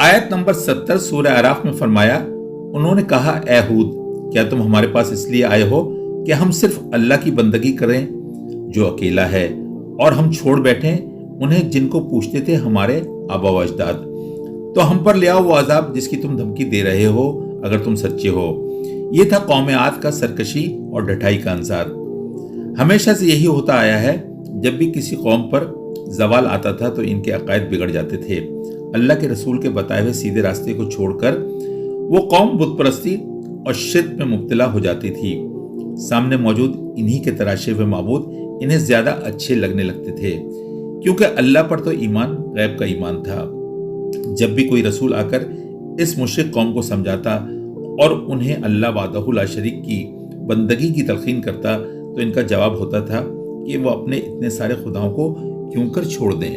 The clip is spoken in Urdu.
آیت نمبر 70 سورہ اعراف میں فرمایا، انہوں نے کہا اے ہود، کیا تم ہمارے پاس اس لیے آئے ہو کہ ہم صرف اللہ کی بندگی کریں جو اکیلا ہے، اور ہم چھوڑ بیٹھیں انہیں جن کو پوچھتے تھے ہمارے آبا و اجداد؟ تو ہم پر لے آؤ وہ عذاب جس کی تم دھمکی دے رہے ہو اگر تم سچے ہو۔ یہ تھا قوم عاد کا سرکشی اور ڈھٹائی کا انظار۔ ہمیشہ سے یہی ہوتا آیا ہے، جب بھی کسی قوم پر زوال آتا تھا تو ان کے عقائد بگڑ جاتے تھے۔ اللہ کے رسول کے بتائے ہوئے سیدھے راستے کو چھوڑ کر وہ قوم بت پرستی اور شرک میں مبتلا ہو جاتی تھی۔ سامنے موجود انہی کے تراشے ہوئے معبود انہیں زیادہ اچھے لگنے لگتے تھے، کیونکہ اللہ پر تو ایمان غیب کا ایمان تھا۔ جب بھی کوئی رسول آ کر اس مشرک قوم کو سمجھاتا اور انہیں اللہ وحدہ لا شریک کی بندگی کی تلقین کرتا تو ان کا جواب ہوتا تھا کہ وہ اپنے اتنے سارے خداؤں کو کیوں کر چھوڑ دیں۔